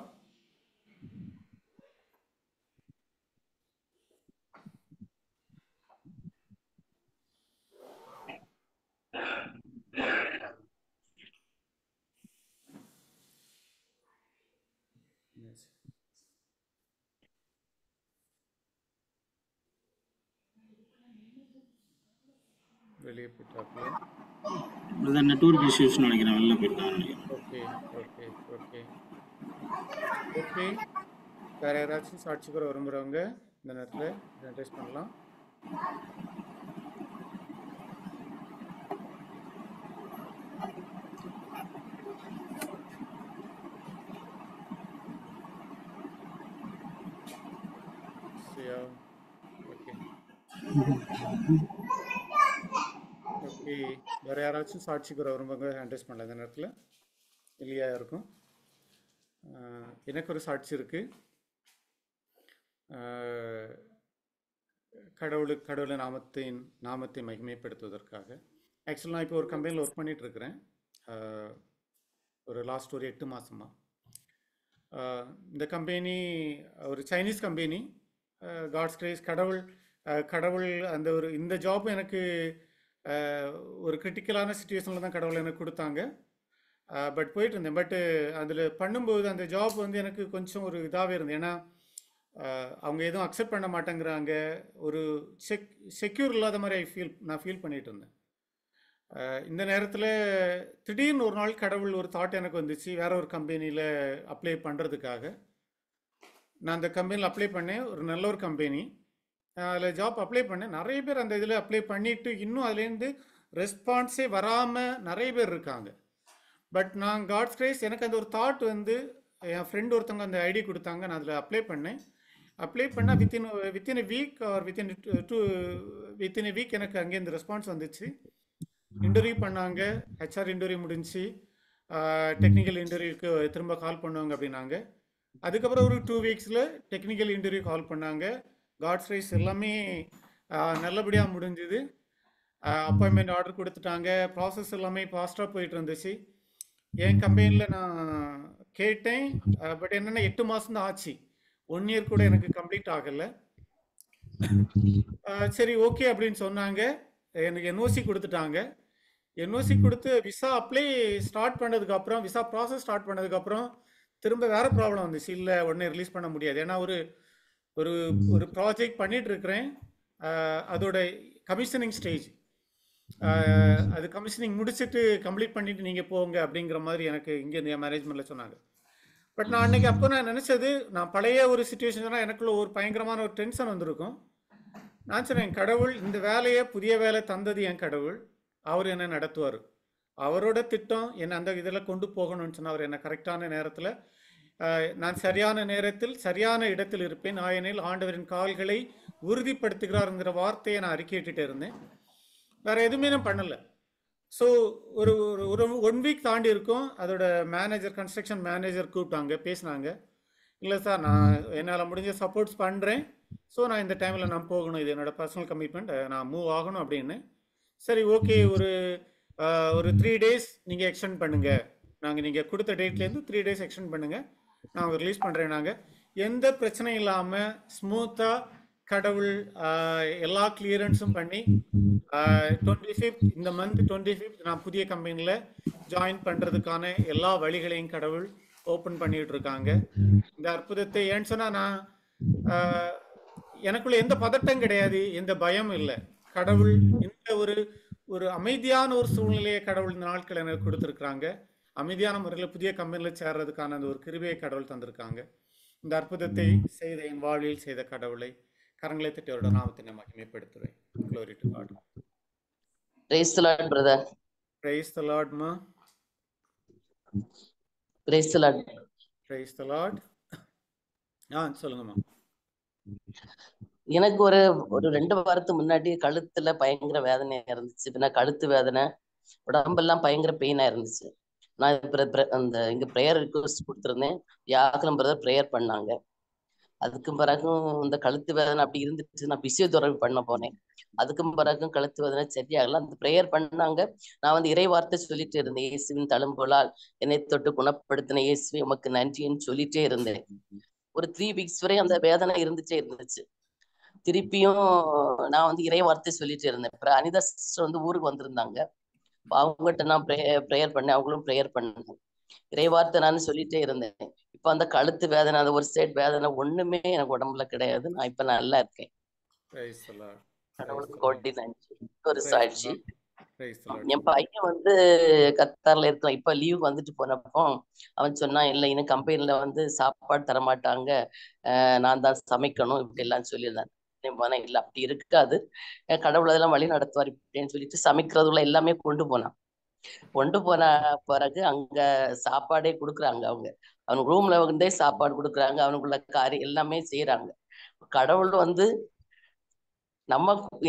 வெளியே போயிட்டாங்களா? நெட்வொர்க் இஷ்யூஸ் நினைக்கிறேன், வெளில போயிட்டாங்க. Okay okay okay okay. வேற யாராச்சும் சாட்சி கூட விரும்புகிறவங்க இந்த நேரத்தில் ஜென்ரேட் பண்ணலாம். ஓகே, வேற யாராச்சும் சாட்சி கூட விரும்புங்க ஹேண்ட் ரைஸ் பண்ணலாம் இந்த நேரத்தில். இல்லையா இருக்கும். எனக்கு ஒரு சாட்சி இருக்கு. கடவுளை நாமத்தை மகிமைப்படுத்துவதற்காக. ஆக்சுவலாக நான் இப்போ ஒரு கம்பெனியில் ஒர்க் பண்ணிட்டு இருக்கிறேன். ஒரு லாஸ்ட் ஒரு 8 மாசமா. இந்த கம்பெனி ஒரு சைனீஸ் கம்பெனி. காட்ஸ் கிரேஸ், கடவுள் அந்த ஒரு இந்த ஜாப் எனக்கு ஒரு கிரிட்டிக்கலான சுச்சுவேஷனில் தான் கடவுள் எனக்கு கொடுத்தாங்க. பட் போயிட்டு இருந்தேன். பட்டு அதில் பண்ணும்போது அந்த ஜாப் வந்து எனக்கு கொஞ்சம் ஒரு இதாகவே இருந்தது. ஏன்னா அவங்க எதுவும் அக்செப்ட் பண்ண மாட்டேங்கிறாங்க. ஒரு செக்யூர் இல்லாத மாதிரி நான் ஃபீல் பண்ணிட்டு இருந்தேன். இந்த நேரத்தில் திடீர்னு ஒரு நாள் கடவுள் ஒரு தாட் எனக்கு வந்துச்சு, வேற ஒரு கம்பெனியில் அப்ளை பண்ணுறதுக்காக. நான் அந்த கம்பெனியில் அப்ளை பண்ணேன். ஒரு நல்ல ஒரு கம்பெனி. அதில் ஜாப் அப்ளை பண்ணேன். நிறைய பேர் அந்த இதில் அப்ளை பண்ணிவிட்டு இன்னும் அதுலேருந்து ரெஸ்பான்ஸே வராமல் நிறைய பேர் இருக்காங்க. பட் நான் காட்ஸ் கிரேஸ் எனக்கு அந்த ஒரு தாட் வந்து என் ஃப்ரெண்ட் ஒருத்தவங்க அந்த ஐடி கொடுத்தாங்க. நான் அதில் அப்ளை பண்ணேன். அப்ளை பண்ணால் within a week or within a week எனக்கு அங்கேருந்து ரெஸ்பான்ஸ் வந்துச்சு. இன்டர்வியூ பண்ணாங்க. ஹெச்ஆர் இன்டர்வியூ முடிஞ்சு டெக்னிக்கல் இன்டர்வியூக்கு திரும்ப கால் பண்ணுவாங்க அப்படின்னாங்க. அதுக்கப்புறம் ஒரு 2 வீக்ஸில் டெக்னிக்கல் இன்டர்வியூ கால் பண்ணாங்க. காட்ஸ் கிரேஸ் எல்லாமே நல்லபடியாக முடிஞ்சுது. அப்பாயின்மெண்ட் ஆர்டர் கொடுத்துட்டாங்க. ப்ராசஸ் எல்லாமே ஃபாஸ்ட்டாக போயிட்டு இருந்துச்சு. என் கம்பெனியில் நான் கேட்டேன். பட் என்னென்னா 8 மாதம் தான் ஆச்சு. 1 இயர் கூட எனக்கு கம்ப்ளீட் ஆகலை. சரி ஓகே அப்படின்னு சொன்னாங்க. எனக்கு என்ஓசி கொடுத்துட்டாங்க. என்ஓசி கொடுத்து விசா அப்ளை ஸ்டார்ட் பண்ணதுக்கப்புறம், விசா ப்ராசஸ் ஸ்டார்ட் பண்ணதுக்கப்புறம் திரும்ப வேறு ப்ராப்ளம் வந்துச்சு. இல்லை உடனே ரிலீஸ் பண்ண முடியாது. ஏன்னா ஒரு ஒரு ஒரு ப்ராஜெக்ட் பண்ணிட்டு இருக்கிறேன். அதோட கமிஷனிங் ஸ்டேஜ். அது கமிஷனிங் முடிச்சுட்டு கம்ப்ளீட் பண்ணிட்டு நீங்கள் போங்க அப்படிங்கிற மாதிரி எனக்கு இங்கே இந்த மேனேஜ்மெண்ட்டில் சொன்னாங்க. பட் நான் அன்றைக்கி அப்போ நான் நினச்சது, நான் பழைய ஒரு சுச்சுவேஷன் எனக்குள்ள ஒரு பயங்கரமான ஒரு டென்ஷன் வந்திருக்கும். நான் சொன்னேன், கடவுள் இந்த வேலையை புதிய வேலை தந்தது என் கடவுள், அவர் என்னை நடத்துவார். அவரோட திட்டம் என்னை அந்த இதில் கொண்டு போகணும்னு சொன்னால் அவர் என்னை கரெக்டான நேரத்தில், நான் சரியான நேரத்தில் சரியான இடத்தில் இருப்பேன். ஆயனில் ஆண்டவரின் கால்களை உறுதிப்படுத்துகிறாருங்கிற வார்த்தையை நான் அறிக்கையிட்டு இருந்தேன். வேறு எதுவுமே நான் பண்ணலை. ஸோ ஒரு ஒரு 1 வீக் தாண்டி இருக்கும். அதோட மேனேஜர், கன்ஸ்ட்ரக்ஷன் மேனேஜர் கூப்பிட்டாங்க, பேசினாங்க. இல்லை சார், நான் என்னால் முடிஞ்ச சப்போர்ட்ஸ் பண்ணுறேன். ஸோ நான் இந்த டைமில் நான் போகணும், இது என்னோடய பர்சனல் கமிட்மெண்ட், நான் மூவ் ஆகணும் அப்படின்னு. சரி ஓகே, ஒரு 3 days நீங்கள் எக்ஸ்டெண்ட் பண்ணுங்கள். நீங்கள் கொடுத்த டேட்லேருந்து 3 days எக்ஸ்டெண்ட் பண்ணுங்கள், நான் ரிலீஸ் பண்ணுறேன். நாங்கள் எந்த பிரச்சனையும் இல்லாமல் ஸ்மூத்தாக கடவுள் எல்லா கிளியரன்ஸும் பண்ணி 25th இந்த மந்த் 25th நான் புதிய கம்பெனியில் ஜாயின் பண்ணுறதுக்கான எல்லா வழிகளையும் கடவுள் ஓப்பன் பண்ணிட்டு இருக்காங்க. இந்த அற்புதத்தை ஏன்னு சொன்னால், நான் எனக்குள்ள எந்த பதட்டம் கிடையாது, எந்த பயம் இல்லை. கடவுள் இந்த ஒரு ஒரு அமைதியான ஒரு சூழ்நிலையை கடவுள் இந்த நாட்கள் எனக்கு கொடுத்துருக்குறாங்க. அமைதியான முறையில் புதிய கம்பெனியில் சேர்றதுக்கான அந்த ஒரு கிருபையை கடவுள் தந்திருக்காங்க. இந்த அற்புதத்தை செய்த என் வாழ்வில் செய்த கடவுளை கரங்களை தட்டி அவரோட நாமத்தை நான் மகிமைப்படுத்துவேன். Glory to God. Praise the Lord, brother. Praise the Lord, ma. Praise the Lord. Praise the Lord. சொல்லுங்கம்மா. எனக்கு ஒரு 2 வாரத்துக்கு முன்னாடி கழுத்துல பயங்கர வேதனையா இருந்துச்சு. பின்ன கழுத்து வேதனை, உடம்பெல்லாம் பயங்கர பெயினா இருந்துச்சு. நான் அந்த இங்க ப்ரேயர் ரிக்வெஸ்ட் கொடுத்துருந்தேன். யாக்கலம் பிரதர் ப்ரேயர் பண்ணாங்க. அதுக்கு பிறகும் இந்த கழுத்து வேதனை அப்படி இருந்துச்சு. நான் பிசியோதெரபி பண்ண போனேன். அதுக்கும் பிறகும் கழுத்து வேதனை சரியாகல. அந்த ப்ரேயர் பண்ணாங்க. நான் வந்து இறை வார்த்தை சொல்லிட்டே இருந்தேன். இயேசுவின் தழும்புகளால் என்னை தொட்டு குணப்படுத்தின இயேசுவே உமக்கு நன்றின்னு சொல்லிட்டே இருந்தேன். ஒரு 3 weeks வரை அந்த வேதனை இருந்துச்சு. திருப்பியும் நான் வந்து இறை வார்த்தை சொல்லிட்டு இருந்தேன். அப்புறம் அனிதா சிஸ்டர் வந்து ஊருக்கு வந்திருந்தாங்க. அவங்ககிட்ட நான் ப்ரேயர் பண்ணேன். அவங்களும் ப்ரேயர் பண்ணாங்க. இறை வார்த்தை நான் சொல்லிட்டே இருந்தேன். இப்ப அந்த கழுத்து வேதனை, அந்த ஒரு சைடு வேதனை ஒண்ணுமே எனக்கு உடம்புல கிடையாது. நான் இப்ப நல்லா இருக்கேன். கடவுளுக்கு கோடி நன்றி. ஒரு சாட்சி. என் பையன் வந்து கத்தார்ல இருக்கான். இப்ப லீவ் வந்துட்டு போனப்போ அவன் சொன்னான், இல்ல இன்னும் கம்பெனில வந்து சாப்பாடு தரமாட்டாங்க, நான் தான் சமைக்கணும் இப்படி எல்லாம் சொல்லியிருந்தேன். இல்ல அப்படி இருக்காது, கடவுள் அதெல்லாம் வழி நடத்துவார் இப்படின்னு சொல்லிட்டு சமைக்கிறதுல எல்லாமே கொண்டு போன பிறகு அங்க சாப்பாடே கொடுக்குறாங்க. அவனுக்கு ரூம்ல இருந்தே சாப்பாடு கொடுக்குறாங்க. அவனுக்குள்ள காரியம் எல்லாமே செய்யறாங்க. கடவுள் வந்து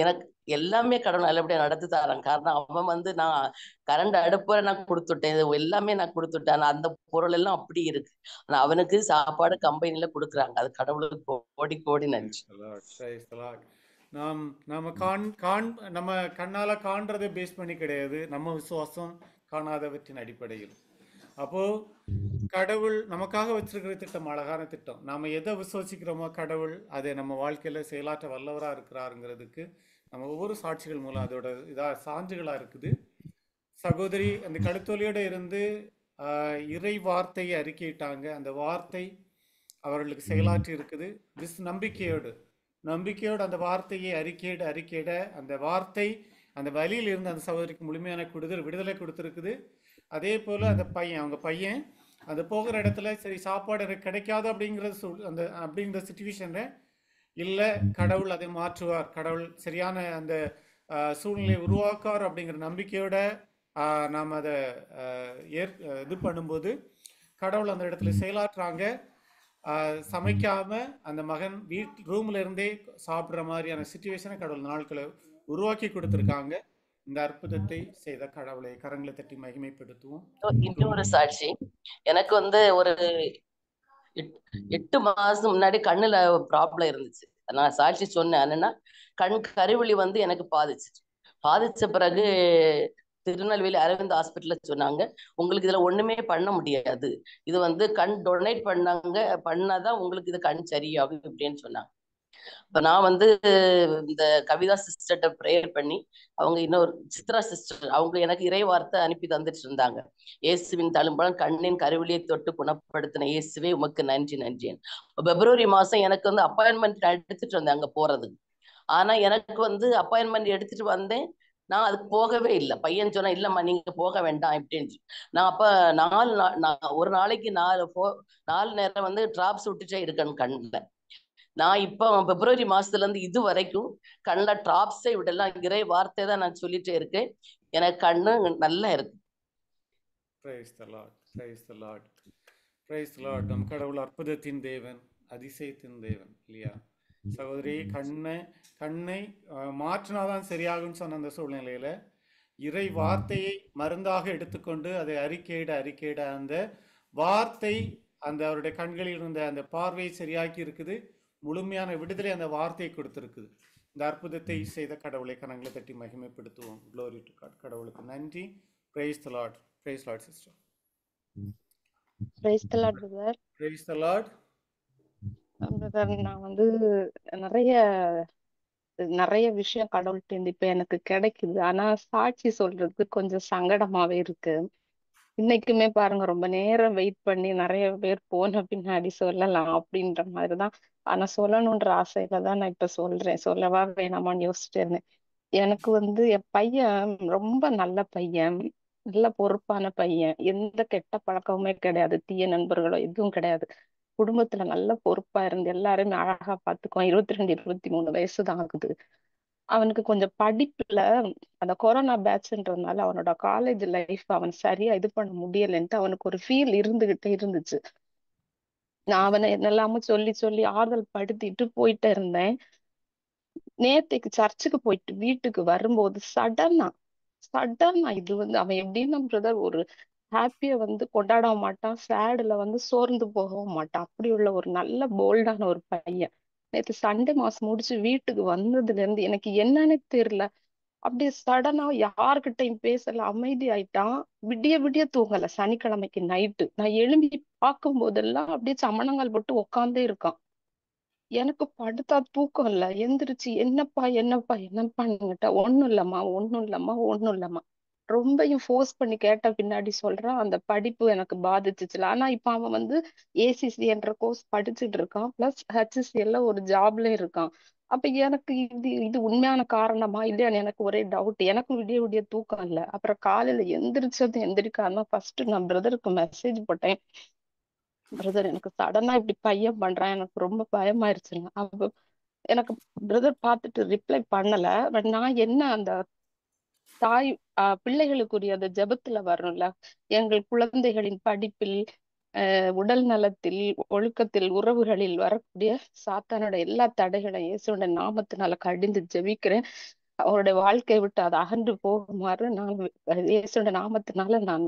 எனக்கு எல்லாமே கடவுள் நல்லபடியா நடத்தி தரான். காரணம் அவன் வந்து நான் கரண்ட் அடுப்ப நான் கொடுத்துட்டேன், எல்லாமே நான் கொடுத்துட்டேன். அந்த பொருள் எல்லாம் அப்படி இருக்கு. ஆனா அவனுக்கு சாப்பாடு கம்பெனில கொடுக்குறாங்க. அது கடவுளுக்கு கோடி கோடி நன்றி. நம்ம கண்ணால காண்றதை பேஸ் பண்ணி கிடையாது, நம்ம விசுவாசம் காணாதவற்றின் அடிப்படையில். அப்போ கடவுள் நமக்காக வச்சிருக்கிற திட்டம் அழகான திட்டம். நாம எதை விசுவாசிக்கிறோமோ கடவுள் அதை நம்ம வாழ்க்கையில செயலாற்ற வல்லவரா இருக்கிறாருங்கிறதுக்கு நம்ம ஒவ்வொரு சாட்சிகள் மூலம் அதோட சான்றுகளா இருக்குது. சகோதரி அந்த கழுத்தொலியோட இருந்து இறை வார்த்தையை அறிக்கையிட்டாங்க. அந்த வார்த்தை அவர்களுக்கு செயலாற்றி இருக்குது. நம்பிக்கையோடு அந்த வார்த்தையை அறிக்கையிட அந்த வார்த்தை அந்த வழியில் இருந்து அந்த சகோதரிக்கு முழுமையான விடுதலை கொடுத்துருக்குது. அதே போல அந்த அவங்க பையன் அந்த போகிற இடத்துல சரி சாப்பாடு எனக்கு கிடைக்காது அப்படிங்கிற சிச்சுவேஷன்ல இல்லை, கடவுள் அதை மாற்றுவார், கடவுள் சரியான அந்த சூழ்நிலையை உருவாக்குவார் அப்படிங்கிற நம்பிக்கையோட நாம் அதை இது பண்ணும்போது கடவுள் அந்த இடத்துல செயலாற்றுறாங்க. சமைக்காம அந்த மகன் ரூம்ல இருந்தே சாப்பிட்ற மாதிரியான சிச்சுவேஷனை கடவுள் நாட்களை உருவாக்கி கொடுத்துருக்காங்க. இந்த அற்புதத்தை செய்த கடவுளை கரங்களை தட்டி மகிமைப்படுத்துவோம். இன்னொரு சாட்சி, எனக்கு வந்து ஒரு 8 மாசம் முன்னாடி கண்ணுல ப்ராப்ளம் இருந்துச்சு. நான் சாட்சி சொன்னேன். என்னன்னா கண் கருவிழி வந்து எனக்கு பாதிச்ச பிறகு திருநெல்வேலி அரவிந்த் ஹாஸ்பிட்டல்ல சொன்னாங்க, உங்களுக்கு இதுல ஒண்ணுமே பண்ண முடியாது, இது வந்து கண் டொனேட் பண்ணாதான் உங்களுக்கு இது கண் சரியாகும் அப்படின்னு சொன்னாங்க. இப்ப நான் வந்து இந்த கவிதா சிஸ்டர்கிட்ட ப்ரேயர் பண்ணி அவங்க இன்னொரு சித்ரா சிஸ்டர் அவங்க எனக்கு இறை வார்த்தை அனுப்பி தந்துட்டு இருந்தாங்க. இயேசுவின் தழும்பலம் கண்ணின் கருவிலியை தொட்டு குணப்படுத்தின இயேசுவே உமக்கு நன்றி. பிப்ரவரி மாசம் எனக்கு வந்து அப்பாயின்மெண்ட் எடுத்துட்டு வந்தேன் அங்க போறதுக்கு. ஆனா எனக்கு வந்து அப்பாயின்மெண்ட் எடுத்துட்டு வந்தேன், நான் அதுக்கு போகவே இல்லை. பையன் சொன்னா இல்லம்மா நீங்க போக வேண்டாம் அப்படின்னு. நான் அப்ப ஒரு நாளைக்கு 4 நேரம் வந்து டிராப்ஸ் விட்டுட்டே இருக்கேன் கண்ணுல. நான் இப்ப பிப்ரவரி மாசத்துல இருந்து இது வரைக்கும் கண்ணுல டிராப்ஸை விடலாம், இறை வார்த்தை தான் நான் சொல்லிட்டே இருக்கேன். எனக்கு கண்ணு நல்லா இருக்கு. நம் கடவுள் அற்புதத்தின் தேவன், அதிசயத்தின் தேவன் இல்லையா சகோதரி? கண்ணை மாற்றினாதான் சரியாகும்னு சொன்ன அந்த சூழ்நிலையில இறை வார்த்தையை மருந்தாக எடுத்துக்கொண்டு அதை அறிக்கையிட அந்த வார்த்தை அந்த அவருடைய கண்களில் இருந்த அந்த பார்வையை சரியாக்கி இருக்குது. முழுமையான விடுதலை அந்த வார்த்தையை கொடுத்திருக்குது. இந்த அற்புதத்தை செய்த கடவுளை கரங்களை தட்டி மகிமைப்படுத்துவோம். Glory to God. கடவுளுக்கு நன்றி. Praise the Lord. Praise the Lord sister. Praise the Lord brother. Praise the Lord. brother நான் வந்து நிறைய விஷயம் கடவுள்கிட்ட இப்ப எனக்கு கிடைக்குது. ஆனா சாட்சி சொல்றது கொஞ்சம் சங்கடமாவே இருக்கு. இன்னைக்குமே பாருங்க, ரொம்ப நேரம் வெயிட் பண்ணி நிறைய பேர் போன பின்னாடி சொல்லலாம் அப்படின்ற மாதிரிதான். ஆனா சொல்லணும்ன்ற ஆசையில தான் நான் இப்ப சொல்றேன். சொல்லவா வேணாமான்னு யோசிச்சுட்டு இருந்தேன். எனக்கு வந்து என் பையன் ரொம்ப நல்ல பையன், நல்ல பொறுப்பான பையன். எந்த கெட்ட பழக்கமுமே கிடையாது, தீய நண்பர்களோ எதுவும் கிடையாது. குடும்பத்துல நல்ல பொறுப்பா இருந்து எல்லாருமே அழகா பாத்துக்குவான். 22 23 வயசு தான் ஆகுது. அவனுக்கு கொஞ்சம் படிப்புல அந்த கொரோனா பேட்ச்ன்றதுனால அவனோட காலேஜ் லைஃப் அவன் சரியா இது பண்ண முடியலன்ட்டு அவனுக்கு ஒரு ஃபீல் இருந்துகிட்டே இருந்துச்சு. நான் அவனை என்னெல்லாமோ சொல்லி சொல்லி ஆறுதல் படுத்திட்டு போயிட்டே இருந்தேன். நேத்தைக்கு சர்ச்சுக்கு போயிட்டு வீட்டுக்கு வரும்போது சடனா இது வந்து அவன் எப்படின்னா பிரதர், ஒரு ஹாப்பிய வந்து கொண்டாட மாட்டான், சேடுல வந்து சோர்ந்து போகவும் மாட்டான். அப்படி உள்ள ஒரு நல்ல போல்டான ஒரு பையன். நேத்து சண்டே மாசம் முடிச்சு வீட்டுக்கு வந்ததுல இருந்து எனக்கு என்னன்னு தெரியல, அப்படியே சடனா யாருக்கிட்டையும் பேசல, அமைதி ஆயிட்டான். விடிய விடிய தூங்கல. சனிக்கிழமைக்கு நைட்டு நான் எழும்பி பார்க்கும் போதெல்லாம் அப்படியே சமணங்கால் போட்டு உக்காந்தே இருக்கான். எனக்கு படுத்தா தூக்கம் இல்ல. எந்திரிச்சு என்னப்பான்னு கேட்டா, ஒண்ணும் இல்லம்மா. ரொம்பயும் ஃபோர்ஸ் பண்ணி கேட்ட பின்னாடி சொல்றான், அந்த படிப்பு எனக்கு பாதிச்சுச்சுல. ஆனா இப்ப அவன் வந்து ஏசிசி என்ற கோர்ஸ் படிச்சுட்டு இருக்கான், பிளஸ் HCL ஒரு ஜாப்ல இருக்கான். அப்ப எனக்கு இது இது உண்மையான காரணமா இல்லையான்னு எனக்கு ஒரே டவுட். எனக்கும் விடிய விடிய தூக்கம் இல்ல. அப்புறம் காலையில எந்திரிக்காம ஃபர்ஸ்ட் நான் பிரதருக்கு மெசேஜ் போட்டேன். பிரதர், எனக்கு சடனா இப்படி பையன் பண்றான், எனக்கு ரொம்ப பயமாயிருச்சுங்க. அப்ப எனக்கு பிரதர் பார்த்துட்டு ரிப்ளை பண்ணல. பட் நான் என்ன அந்த தாய் பிள்ளைகளுக்குரிய அந்த ஜெபத்துல வர்றோம்ல, எங்கள் குழந்தைகளின் படிப்பில், உடல் நலத்தில், ஒழுக்கத்தில், உறவுகளில் வரக்கூடிய சாத்தானோட எல்லா தடைகளையும் இயேசுவோட நாமத்தினால கடிந்து ஜெபிக்கிறேன். அவருடைய வாழ்க்கையை விட்டு அதை அகன்று போகுமாறு நான் இயேசுவோட நாமத்தினால நான்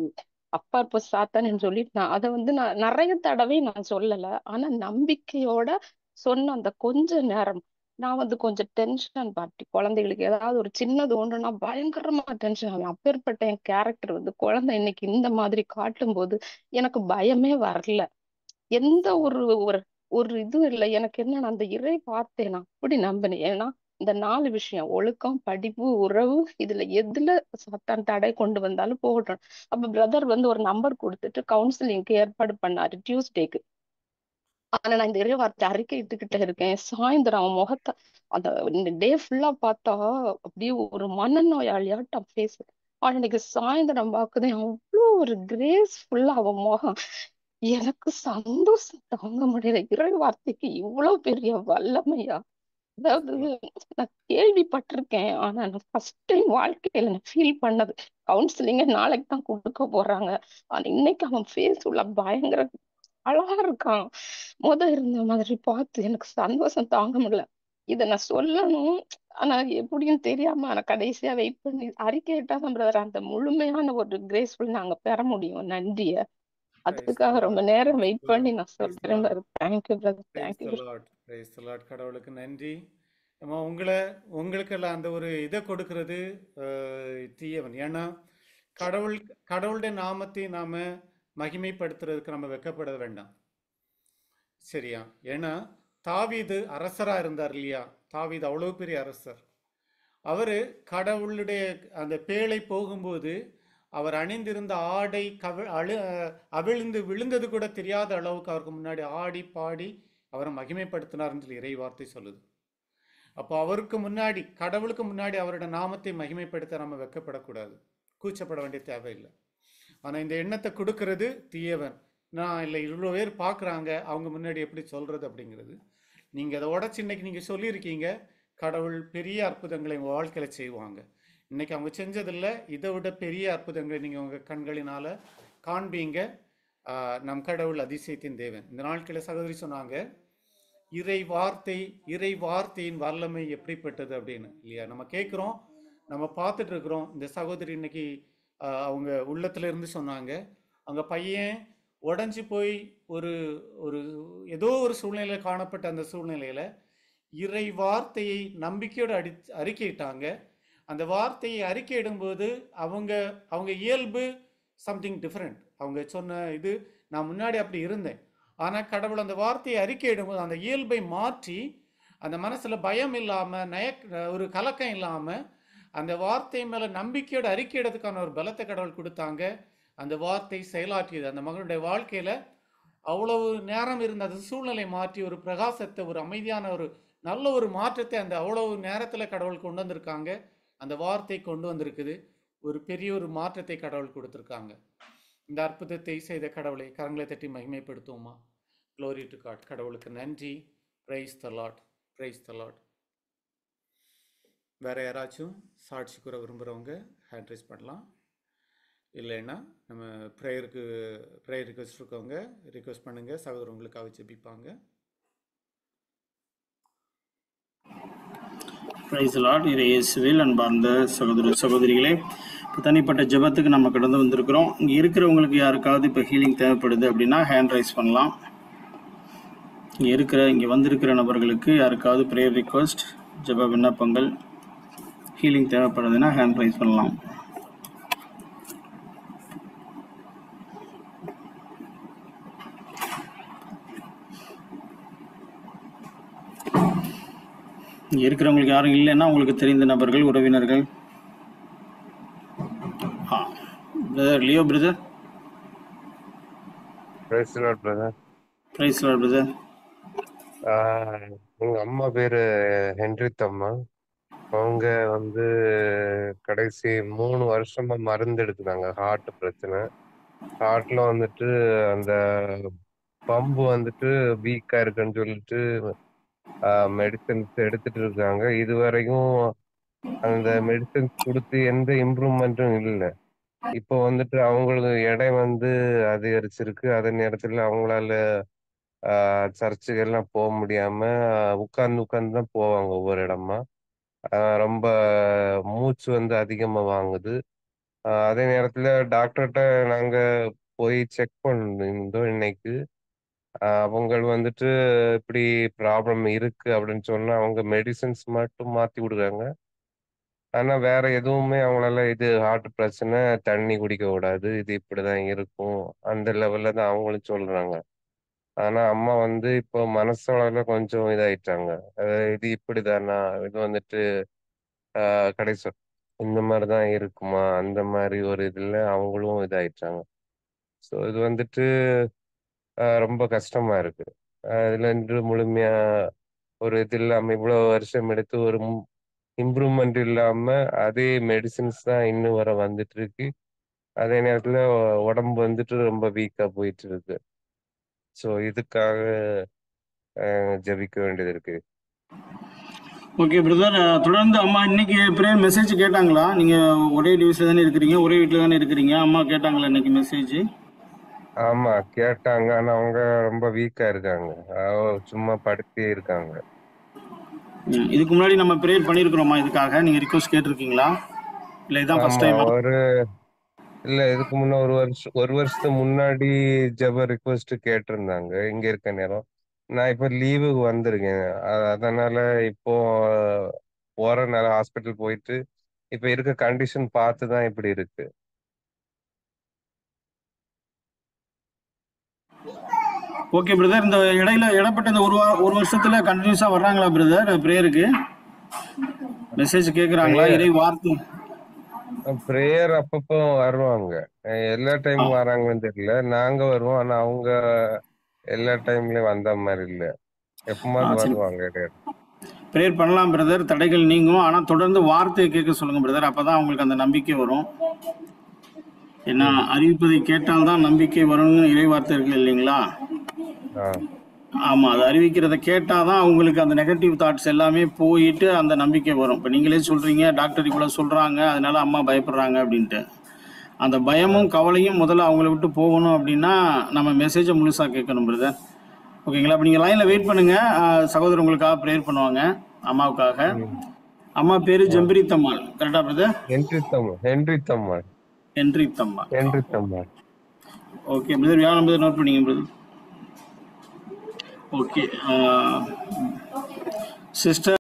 அப்பாற்ப சாத்தான்னு சொல்லி நான் அதை வந்து நான் நிறைய தடவை நான் சொல்லல. ஆனா நம்பிக்கையோட சொன்ன அந்த கொஞ்ச நேரம் நான் வந்து கொஞ்சம் டென்ஷன் பார்ட்டி. குழந்தைகளுக்கு ஏதாவது ஒரு சின்னது ஒன்றுனா பயங்கரமா டென்ஷன் ஆகும். அப்பேற்பட்ட என் கேரக்டர் வந்து குழந்தை இன்னைக்கு இந்த மாதிரி காட்டும் போது எனக்கு பயமே வரல. எந்த ஒரு ஒரு ஒரு இதுவும் இல்லை. எனக்கு என்னன்னா அந்த இறை வார்த்தையை நான் அப்படி நம்பினேன். ஏன்னா இந்த 4 விஷயம், ஒழுக்கம், படிப்பு, உறவு, இதுல எதுல சாத்தான் தடை கொண்டு வந்தாலும் போகட்டும். அப்ப பிரதர் வந்து ஒரு நம்பர் கொடுத்துட்டு கவுன்சிலிங்க்கு ஏற்பாடு பண்ணாரு டியூஸ்டேக்கு. ஆனா நான் இந்த இறை வார்த்தை அறிக்கை இட்டுக்கிட்டே இருக்கேன். சாயந்தரம் அவன் முகத்தை அந்த இந்த டே ஃபுல்லா பார்த்தா அப்படியே ஒரு மனநோயாளியாட்டம் பேசு. ஆனா இன்னைக்கு சாயந்தரம் பார்க்குதேன் அவ்வளோ ஒரு கிரேஸ்ஃபுல்லா அவன் முகம். எனக்கு சந்தோஷம் தாங்க முடியல. இறை வார்த்தைக்கு இவ்வளவு பெரிய வல்லமையா? அதாவது நான் கேள்விப்பட்டிருக்கேன், ஆனா நான் ஃபர்ஸ்ட் டைம் வாழ்க்கையில நான் ஃபீல் பண்ணது. கவுன்சிலிங்க நாளைக்கு தான் கொடுக்க போறாங்க. ஆனா இன்னைக்கு அவன் ஃபேஸ் உள்ள பயங்கர அழகா இருக்கான். இருந்த மாதிரி பார்த்து எனக்கு சந்தோஷம் தாங்க முடியல. இத நான் சொல்லணும், ஆனா எப்படின்னு தெரியாம நான் கடைசியா வெயிட் பண்ணி அறிக்கையிட்டா தான் பிரதர் அந்த முழுமையான ஒரு கிரேஸ்ஃபுல் நாங்க பெற முடியும் நன்றிய. அதுக்காக ரொம்ப நேரம் வெயிட் பண்ணி நான் சொல்றேன் பிரதர். Thank you brother, thank you. கடவுளுக்கு நன்றி. நம்ம உங்களுக்கெல்லாம் அந்த ஒரு இதை கொடுக்கறது தீயவன். ஏன்னா கடவுளுடைய நாமத்தை நாம மகிமைப்படுத்துறதுக்கு நம்ம வெக்கப்பட வேண்டாம், சரியா? ஏன்னா தாவீது அரசரா இருந்தார் இல்லையா? தாவீது அவ்வளவு பெரிய அரசர். அவரு கடவுளுடைய அந்த பேழை போகும்போது அவர் அணிந்திருந்த ஆடை அவிழ்ந்து விழுந்தது கூட தெரியாத அளவுக்கு அவருக்கு முன்னாடி ஆடி பாடி அவரை மகிமைப்படுத்தினார்னு சொல்லி இறை வார்த்தை சொல்லுது. அப்போ அவருக்கு முன்னாடி, கடவுளுக்கு முன்னாடி அவரோட நாமத்தை மகிமைப்படுத்த நம்ம வெக்கப்படக்கூடாது, கூச்சப்பட வேண்டிய தேவையில்லை. ஆனால் இந்த எண்ணத்தை கொடுக்கறது தீயவன். நான் இல்லை இவ்வளோ பேர் பார்க்குறாங்க, அவங்க முன்னாடி எப்படி சொல்கிறது அப்படிங்கிறது. நீங்கள் அதை உடச்சி இன்னைக்கு நீங்கள் சொல்லியிருக்கீங்க, கடவுள் பெரிய அற்புதங்களை உங்கள் வாழ்க்கையில் செய்வாங்க. இன்னைக்கு அவங்க செஞ்சதில்லை, இதை விட பெரிய அற்புதங்களை நீங்கள் உங்கள் கண்களினால் காண்பீங்க. நம் கடவுள் அதிசயத்தின் தேவன். இந்த நாட்களில் சகோதரி சொன்னாங்க, இறை வார்த்தையின் வல்லமை எப்படிப்பட்டது அப்படின்னு இல்லையா? நம்ம கேட்குறோம், நம்ம பார்த்துட்டு இருக்கிறோம். இந்த சகோதரி இன்னைக்கு அவங்க உள்ளத்துல இருந்து சொன்னாங்க, அவங்க பையன் உடஞ்சி போய் ஒரு ஒரு ஏதோ ஒரு சூழ்நிலையில காணப்பட்ட அந்த சூழ்நிலையில இறை வார்த்தையை நம்பிக்கையோடு அறிக்கையிட்டாங்க. அந்த வார்த்தையை அறிக்கையிடும்போது அவங்க இயல்பு சம்திங் டிஃப்ரெண்ட். அவங்க சொன்ன இது, நான் முன்னாடி அப்படி இருந்தேன், ஆனால் கடவுள் அந்த வார்த்தையை அறிக்கையிடும்போது அந்த இயல்பை மாற்றி அந்த மனசுல பயம் இல்லாம ஒரு கலக்கம் இல்லாம அந்த வார்த்தை மேல நம்பிக்கையோட அறிக்கையிடறதுக்கான ஒரு பலத்தை கடவுள் கொடுத்தாங்க. அந்த வார்த்தை செயலாற்றியது. அந்த மகனுடைய வாழ்க்கையில அவ்வளவு நேரம் இருந்த அந்த சூழ்நிலை மாற்றி ஒரு பிரகாசத்தை, ஒரு அமைதியான ஒரு நல்ல ஒரு மாற்றத்தை அந்த அவ்வளவு நேரத்துல கடவுள் கொண்டு வந்திருக்காங்க. அந்த வார்த்தை கொண்டு வந்திருக்குது. ஒரு பெரிய ஒரு மாற்றத்தை கடவுள் கொடுத்துருக்காங்க. இந்த அற்புதத்தை செய்த கடவுளை கரங்களை தட்டி மகிமைப்படுத்துவோமா? Glory to God. கடவுளுக்கு நன்றி. Praise the Lord, praise the Lord. வேற யாராச்சும் சாட்சி கூற விரும்புகிறவங்க ஹேண்ட் ரைஸ் பண்ணலாம். இல்லைன்னா நம்ம ப்ரேயர் ரிக்வெஸ்ட் இருக்கவங்க ரிக்வெஸ்ட் பண்ணுங்க, சகோதரங்களுக்காக ஜெபிப்பாங்க. Price Lord. இயேசுவில் அன்பார்ந்த சகோதர சகோதரிகளே, இப்போ தனிப்பட்ட ஜெபத்துக்கு நம்ம கடந்து வந்திருக்கிறோம். இங்கே இருக்கிறவங்களுக்கு யாருக்காவது இப்போ ஹீலிங் தேவைப்படுது அப்படின்னா ஹேண்ட் ரைஸ் பண்ணலாம். இங்கே வந்திருக்கிற நபர்களுக்கு யாருக்காவது ப்ரேயர் ரிக்வெஸ்ட், ஜெப விண்ணப்பங்கள், ஹீலிங் தேவைப்படுதுன்னா ஹேண்ட் ரைஸ் பண்ணலாம். இங்கே இருக்கிறவங்களுக்கு யாரும் இல்லைன்னா உங்களுக்கு தெரிந்த நபர்கள், உறவினர்கள். Brother Leo brother. Praise Lord brother. Praise Lord brother. எங்க அம்மா பேரு ஹென்ரித் அம்மா. அவங்க கடைசி 3 வருஷமா மருந்து எடுத்துக்காங்க. ஹார்ட் பிரச்சனை. ஹார்ட்ல அந்த பம்பு வீக்கா இருக்குன்னு சொல்லிட்டு மெடிசன்ஸ் எடுத்துட்டு இருக்காங்க. இதுவரைக்கும் அந்த மெடிசன்ஸ் கொடுத்து எந்த இம்ப்ரூவ்மெண்ட்டும் இல்லை. இப்போ அவங்களுக்கு எடை அதிகரிச்சிருக்கு. அதே நேரத்துல அவங்களால சர்ச்சுகள்லாம் போக முடியாம உட்கார்ந்து தான் போவாங்க ஒவ்வொரு இடமா. ரொம்ப மூச்சு அதிகமா வாங்குது. அதே நேரத்துல டாக்டர்கிட்ட நாங்க போய் செக் பண்ணிருந்தோம் இன்னைக்கு. அவங்க இப்படி ப்ராப்ளம் இருக்கு அப்படின்னு சொன்னா அவங்க மெடிசன்ஸ் மட்டும் மாத்தி விடுறாங்க. ஆனா வேற எதுவுமே அவங்களால இது ஹார்ட் பிரச்சனை, தண்ணி குடிக்க கூடாது, இது இப்படிதான் இருக்கும், அந்த லெவல்ல தான் அவங்களும் சொல்றாங்க. ஆனா அம்மா இப்போ மனசளவுல கொஞ்சம் இதாயிட்டாங்க. இது இப்படிதானா, இது கடைசி இந்த மாதிரிதான் இருக்குமா, அந்த மாதிரி ஒரு இதுல அவங்களும் இதாயிட்டாங்க. ஸோ இது ரொம்ப கஷ்டமா இருக்கு. இதுல முழுமையா ஒரு இது இல்லாம இவ்வளவு வருஷம் எடுத்து ஒரு இம்ப்ரூவ்மெண்ட் இல்லாம அதே மெடிசின்ஸ் தான் இன்னும் வர வந்துட்டு இருக்கு. அதே நேரத்துல உடம்பு ரொம்ப வீக்கா போயிட்டு இருக்கு. ஸோ இதுக்காக ஜெபிக்க வேண்டியது இருக்கு. Okay brother. தொடர்ந்து அம்மா இன்னைக்கு ப்ரேயர் மெசேஜ் கேட்டாங்களா? நீங்க ஒரே டிவிஸ்ல தானே இருக்கிறீங்க, ஒரே வீட்டுல தானே இருக்கிறீங்க. அம்மா கேட்டாங்களா இன்னைக்கு மெசேஜ்? ஆமா கேட்டாங்க. ஆனா அவங்க ரொம்ப வீக்கா இருக்காங்க. சும்மா படுத்தே இருக்காங்க. இதுக்கு முன்னாடி நம்ம ப்ரேயர் பண்ணிருக்கிறோமா? இதுக்காக நீங்க ரிக்வெஸ்ட் கேட்டிருக்கீங்களா? இல்ல இதான் ஃபர்ஸ்ட் டைமா? இல்ல இதுக்கு முன்ன ஒரு வருஷத்துக்கு முன்னாடி ஜெப ரிக்வெஸ்ட் கேட்டிருந்தாங்க இங்க இருக்க நேரம். நான் இப்ப லீவுக்கு வந்திருக்கேன். அதனால இப்போ போறனால ஹாஸ்பிட்டல் போயிட்டு இப்ப இருக்க கண்டிஷன் பார்த்துதான் இப்படி இருக்கு. Okay brother. இந்த இடப்பட்ட இந்த ஒரு வருஷத்துல கண்டினியூஸா வர்றாங்களா பிரதர் ப்ரேயருக்கு? மெசேஜ் கேக்குறாங்களா? இறை வார்த்தை ப்ரேயர் அப்பப்போ வருவாங்க. எல்லா டைம் வராங்கன்னு தெரியல. நாங்க வருவோம். ஆனா அவங்க எல்லா டைம்லயும் வந்த மாதிரி இல்ல. எப்பமாவது வருவாங்க. ப்ரேயர் பண்ணலாம் பிரதர், தடைகள் நீங்கும். ஆனா தொடர்ந்து வார்த்தையை கேட்க சொல்லுங்க பிரதர். அப்பதான் அவங்களுக்கு அந்த நம்பிக்கை வரும். ஏன்னா அறிவிப்பதை கேட்டால்தான் நம்பிக்கை வரும்னு இறை வார்த்தை இருக்கு இல்லைங்களா? ஆமா, அது அறிவிக்கிறத கேட்டாதான் அவங்களுக்கு அந்த நெகட்டிவ் தாட்ஸ் எல்லாமே போயிட்டு அந்த நம்பிக்கை வரும். இப்ப நீங்களே சொல்றீங்க டாக்டர் இவ்வளவு சொல்றாங்க அதனால அம்மா பயப்படுறாங்க அப்படின்ட்டு. அந்த பயமும் கவலையும் முதல்ல அவங்கள விட்டு போகணும் அப்படின்னா நம்ம மெசேஜை முழுசா கேட்கணும் பிரதர். ஓகேங்களா? அப்ப நீங்க லைன்ல வெயிட் பண்ணுங்க. சகோதரர் உங்களுக்காக ப்ரேயர் பண்ணுவாங்க அம்மாவுக்காக. அம்மா பேரு ஜம்பரித்தம்மாள், கரெக்டா பிரதர்? ஹென்ரித்தம்மாள். ஓகே பிரதர், வியாழன் பிரதர் நோட் பண்ணிங்க பிரதர். Okay sister